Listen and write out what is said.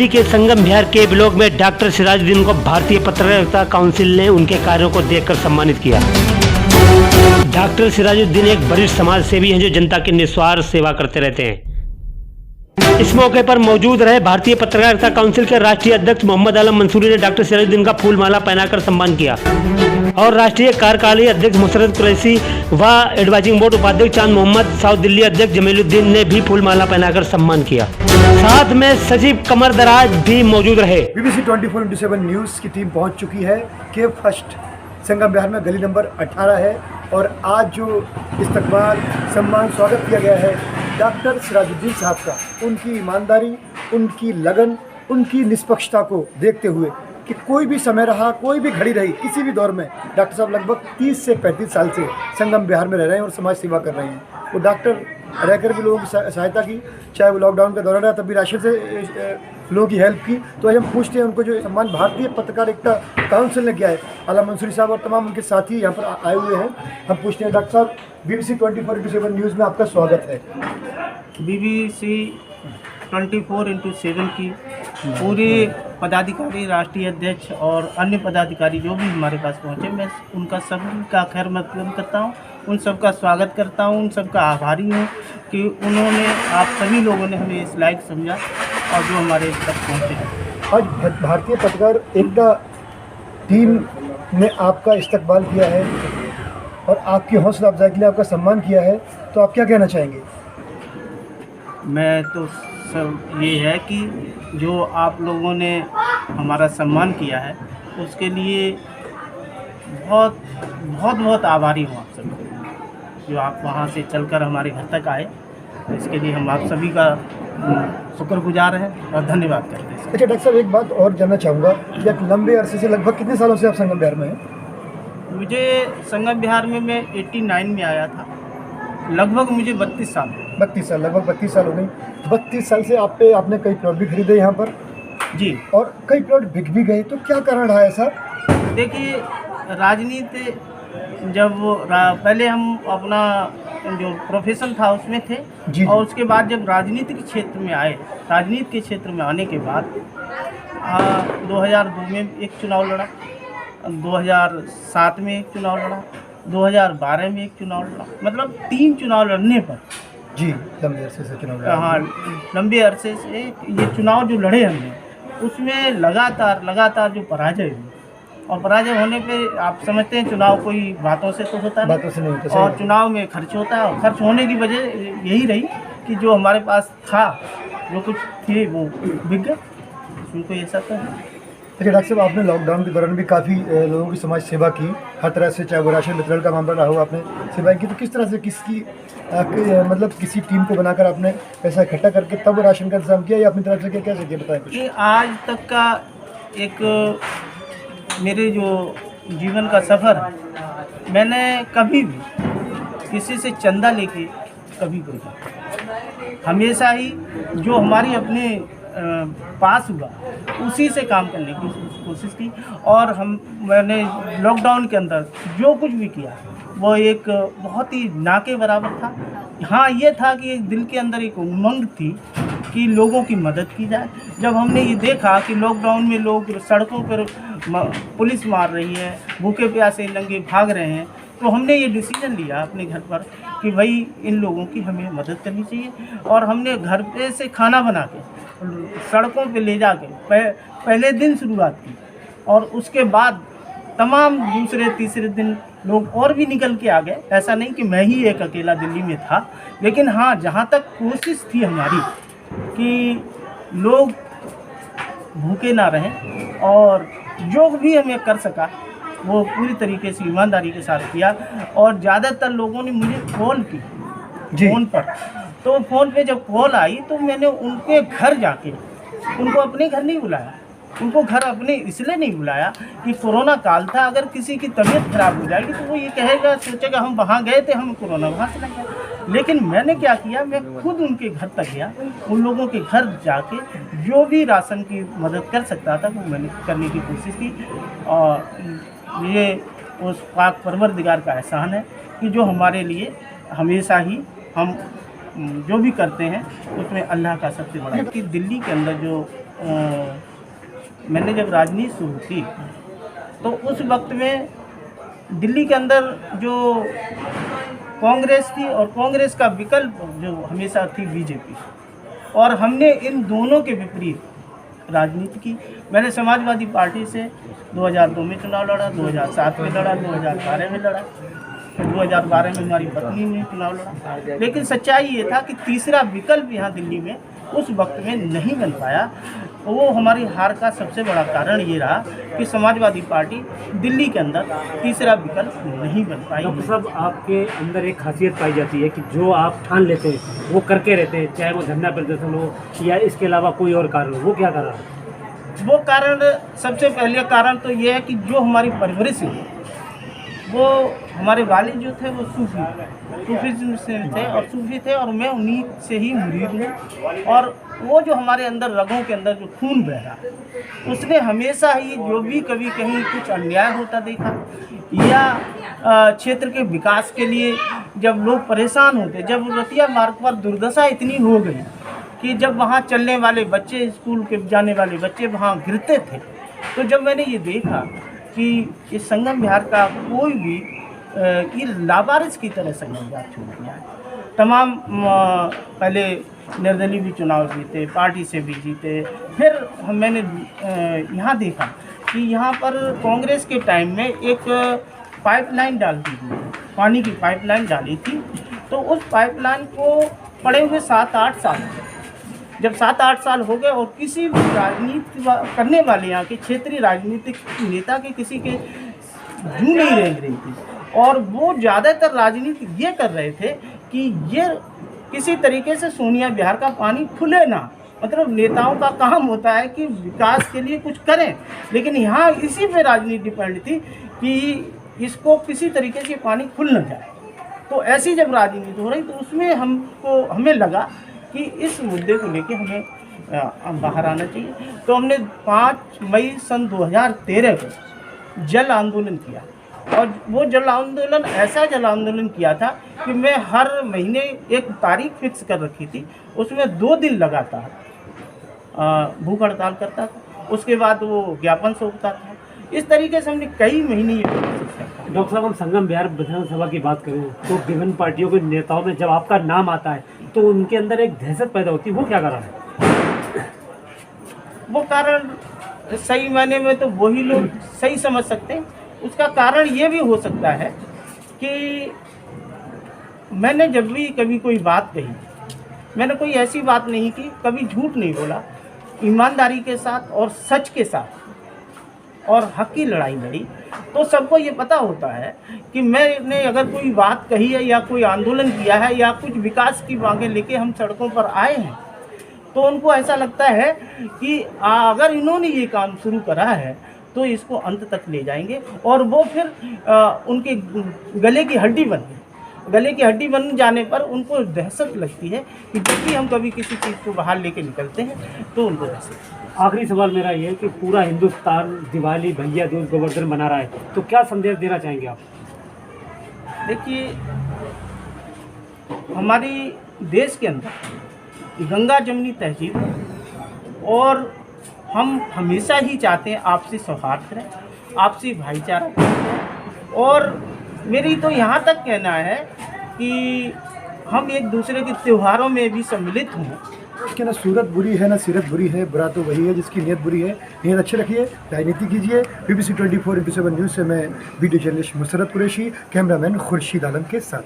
के संगम विहार के ब्लॉक में डॉक्टर सिराजुद्दीन को भारतीय पत्रकारिता काउंसिल ने उनके कार्यों को देखकर सम्मानित किया। डॉक्टर सिराजुद्दीन एक वरिष्ठ समाज सेवी हैं जो जनता की निस्वार्थ सेवा करते रहते हैं। इस मौके पर मौजूद रहे भारतीय पत्रकारिता काउंसिल के राष्ट्रीय अध्यक्ष मोहम्मद आलम मंसूरी ने डॉक्टर सिराजुद्दीन का फूलमाला पहनाकर सम्मान किया और राष्ट्रीय कार्यकारी अध्यक्ष मुशर्रफ कुरैशी व एडवाइजिंग बोर्ड उपाध्यक्ष चांद मोहम्मद, साउथ दिल्ली अध्यक्ष जमीलुद्दीन ने भी फूलमाला पहनाकर सम्मान किया। साथ में सचिव कमर दराज भी मौजूद रहे। BBC 24/7 न्यूज़ की टीम पहुंच चुकी है के फर्स्ट संगम विहार में, गली नंबर 18 है और आज जो इस्तकबाल सम्मान स्वागत किया गया है डॉक्टर सिराजुद्दीन साहब का, उनकी ईमानदारी, उनकी लगन, उनकी निष्पक्षता को देखते हुए कि कोई भी समय रहा, कोई भी घड़ी रही, किसी भी दौर में डॉक्टर साहब लगभग 30 से 35 साल से संगम विहार में रह रहे हैं और समाज सेवा कर रहे हैं। वो डॉक्टर रहकर भी लोगों की सहायता की, चाहे वो लॉकडाउन का दौरान रहा तब भी राशन से लोगों की हेल्प की। तो आज हम पूछते हैं उनको जो सम्मान भारतीय पत्रकारिता काउंसिल ने किया है, आलम मंसूरी साहब और तमाम उनके साथी यहाँ पर आए हुए हैं। हम पूछते हैं डॉक्टर साहब, BBC 24/7 न्यूज़ में आपका स्वागत है। BBC 24/7 की पूरे पदाधिकारी, राष्ट्रीय अध्यक्ष और अन्य पदाधिकारी जो भी हमारे पास पहुँचे, मैं उनका सबका खैर मकदम करता हूँ, उन सबका स्वागत करता हूँ, उन सबका आभारी हूँ कि उन्होंने, आप सभी लोगों ने हमें इस लायक समझा और जो हमारे तक पहुँचे। आज भारतीय पत्रकार एकता टीम ने आपका इस्तकबाल किया है और आपकी हौसला अफजाई के लिए आपका सम्मान किया है, तो आप क्या कहना चाहेंगे? मैं तो सब ये है कि जो आप लोगों ने हमारा सम्मान किया है उसके लिए बहुत बहुत बहुत आभारी हूँ आप सभी, जो आप वहाँ से चलकर हमारे घर तक आए, इसके लिए हम आप सभी का शुक्रगुजार हैं और धन्यवाद करते हैं। अच्छा डॉक्टर साहब, एक बात और जानना चाहूँगा कि आप लंबे अरसे से, लगभग कितने सालों से आप संगम विहार में हैं? मुझे संगम विहार में मैं 89 में आया था, लगभग मुझे 32 साल। 32 साल, लगभग 32 साल हो गई। 32 साल से आपने कई प्लॉट भी खरीदे यहाँ पर जी, और कई प्लॉट बिक भी गए, तो क्या कारण रहा है सर? देखिए, राजनीति जब पहले हम अपना जो प्रोफेशन था उसमें थे जी, और उसके बाद जब राजनीति के क्षेत्र में आए, राजनीति के क्षेत्र में आने के बाद 2002 में एक चुनाव लड़ा, 2007 में एक चुनाव लड़ा, 2012 में एक चुनाव लड़ा, मतलब 3 चुनाव लड़ने पर जी लंबे अरसे से चुनाव लड़ा। हाँ, लंबे अरसे से ये चुनाव जो लड़े हमने, उसमें लगातार जो पराजय हुई, और पराजय होने पे आप समझते हैं चुनाव कोई बातों से तो होता नहीं, बातों से नहीं होता, और चुनाव में खर्च होता है, और खर्च होने की वजह यही रही कि जो हमारे पास था, जो कुछ थे वो बिक गए, उनको ये सब है। अच्छा डॉक्टर साहब, आपने लॉकडाउन के दौरान भी काफ़ी लोगों की समाज सेवा की, हर तरह से, चाहे वो राशन वितरण का मामला रहा हो, आपने सेवाएं की। तो किस तरह से मतलब किसी टीम को बनाकर आपने पैसा इकट्ठा करके तब राशन का इंतजाम किया या अपनी तरफ से कैसे किया, बताएं कुछ। ये आज तक का एक मेरे जो जीवन का सफ़र है, मैंने कभी भी किसी से चंदा लेके कभी कोई, हमेशा ही जो हमारी अपने पास हुआ उसी से काम करने की कोशिश की। और मैंने लॉकडाउन के अंदर जो कुछ भी किया वो एक बहुत ही ना के बराबर था। हाँ, ये था कि दिल के अंदर एक उमंग थी कि लोगों की मदद की जाए। जब हमने ये देखा कि लॉकडाउन में लोग सड़कों पर पुलिस मार रही है, भूखे प्यासे नंगे भाग रहे हैं, तो हमने ये डिसीजन लिया अपने घर पर कि भाई इन लोगों की हमें मदद करनी चाहिए। और हमने घर पे से खाना बना के सड़कों पे ले जाके पहले दिन शुरुआत की, और उसके बाद तमाम दूसरे तीसरे दिन लोग और भी निकल के आ गए। ऐसा नहीं कि मैं ही एक अकेला दिल्ली में था, लेकिन हाँ, जहाँ तक कोशिश थी हमारी कि लोग भूखे ना रहें, और जो भी हमें कर सका वो पूरी तरीके से ईमानदारी के साथ किया। और ज़्यादातर लोगों ने मुझे कॉल की फ़ोन पर, तो फ़ोन पे जब कॉल आई तो मैंने उनके घर जाके, उनको अपने घर नहीं बुलाया, उनको घर अपने इसलिए नहीं बुलाया कि कोरोना काल था, अगर किसी की तबीयत खराब हो जाएगी तो वो ये कहेगा, सोचेगा हम वहाँ गए थे, हम कोरोना वहाँ से लग गया। लेकिन मैंने क्या किया, मैं खुद उनके घर तक गया, उन लोगों के घर जाके जो भी राशन की मदद कर सकता था वो मैंने करने की कोशिश की। और ये उस पाक परवरदिगार का एहसान है कि जो हमारे लिए हमेशा ही हम जो भी करते हैं उसमें अल्लाह का सबसे बड़ा। कि दिल्ली के अंदर जो मैंने जब राजनीति शुरू की तो उस वक्त में दिल्ली के अंदर जो कांग्रेस थी और कांग्रेस का विकल्प जो हमेशा थी बीजेपी, और हमने इन दोनों के विपरीत राजनीति की। मैंने समाजवादी पार्टी से 2002 में चुनाव लड़ा, 2007 में लड़ा, 2012 में लड़ा, 2012 में हमारी पत्नी ने चुनाव लड़ा। लेकिन सच्चाई ये था कि तीसरा विकल्प यहाँ दिल्ली में उस वक्त में नहीं बन पाया। वो हमारी हार का सबसे बड़ा कारण ये रहा कि समाजवादी पार्टी दिल्ली के अंदर तीसरा विकल्प नहीं बन पाई। डॉक्टर साहब, आपके अंदर एक खासियत पाई जाती है कि जो आप ठान लेते हैं वो करके रहते हैं, चाहे वो धरना प्रदर्शन हो या इसके अलावा कोई और कारण हो। वो क्या कारण है? वो कारण, सबसे पहले कारण तो ये है कि जो हमारी परवरिश है, वो हमारे वालिद जो थे वो सूफीज़म से थे और सूफी थे, और मैं उन्हीं से ही मुरीद हूँ। और वो जो हमारे अंदर रगों के अंदर जो खून बह रहा, उसने हमेशा ही जो भी कभी कहीं कुछ अन्याय होता देखा या क्षेत्र के विकास के लिए जब लोग परेशान होते, जब रतिया मार्ग पर दुर्दशा इतनी हो गई कि जब वहाँ चलने वाले बच्चे, स्कूल के जाने वाले बच्चे वहाँ गिरते थे, तो जब मैंने ये देखा कि इस संगम विहार का कोई भी ये लावारिस की तरह संगम विहार छोड़ दिया है। तमाम पहले निर्दलीय भी चुनाव जीते, पार्टी से भी जीते, फिर मैंने यहाँ देखा कि यहाँ पर कांग्रेस के टाइम में एक पाइपलाइन डाल दी थी, पानी की पाइपलाइन डाली थी। तो उस पाइपलाइन को पड़े हुए 7-8 साल, जब 7-8 साल हो गए और किसी भी राजनीति करने वाले यहाँ के क्षेत्रीय राजनीतिक नेता के किसी के जू नहीं रही थी। और वो ज़्यादातर राजनीति ये कर रहे थे कि ये किसी तरीके से सोनिया विहार का पानी खुले ना, मतलब नेताओं का काम होता है कि विकास के लिए कुछ करें, लेकिन यहाँ इसी पे राजनीति डिपेंड थी कि इसको किसी तरीके से पानी खुल न जाए। तो ऐसी जब राजनीति हो रही तो उसमें हमें लगा कि इस मुद्दे को लेके हमें बाहर आना चाहिए। तो हमने 5 मई सन 2013 को जल आंदोलन किया, और वो जल आंदोलन ऐसा जल आंदोलन किया था कि मैं हर महीने एक तारीख फिक्स कर रखी थी, उसमें 2 दिन लगातार भूख हड़ताल करता था, उसके बाद वो ज्ञापन सौंपता था। इस तरीके से हमने कई महीने ये कोशिश किया। डॉक्टर साहब, हम संगम विहार विधानसभा की बात करें तो विभिन्न पार्टियों के नेताओं में जब आपका नाम आता है तो उनके अंदर एक दहशत पैदा होती है, वो क्या कारण है? वो कारण सही मायने में तो वही लोग सही समझ सकते हैं। उसका कारण ये भी हो सकता है कि मैंने जब भी कभी कोई बात कही, मैंने कोई ऐसी बात नहीं की, कभी झूठ नहीं बोला, ईमानदारी के साथ और सच के साथ और हक की लड़ाई लड़ी। तो सबको ये पता होता है कि मैंने अगर कोई बात कही है या कोई आंदोलन किया है या कुछ विकास की मांगें लेके हम सड़कों पर आए हैं, तो उनको ऐसा लगता है कि अगर इन्होंने ये काम शुरू करा है तो इसको अंत तक ले जाएंगे, और वो फिर उनके गले की हड्डी बन गई। गले की हड्डी बन जाने पर उनको दहशत लगती है कि जब भी हम कभी किसी चीज़ को बाहर लेके निकलते हैं तो उनको दहशत। आखिरी सवाल मेरा ये है कि पूरा हिंदुस्तान दिवाली, भैया दूज, गोवर्धन मना रहा है, तो क्या संदेश देना चाहेंगे आप? देखिए, हमारी देश के अंदर गंगा जमुनी तहजीब है, और हम हमेशा ही चाहते हैं आपसी सौहार्द करें, आपसी भाईचारा करें। और मेरी तो यहाँ तक कहना है कि हम एक दूसरे के त्योहारों में भी सम्मिलित हों। इसके ना सूरत बुरी है ना सीरत बुरी है, बुरा तो वही है जिसकी नीयत बुरी है। नीयत अच्छी रखिए, राजनीति कीजिए। BBC 24x7 न्यूज़ से मैं video journalist Musarrat Qureshi, cameraman Khurshid Alam के साथ।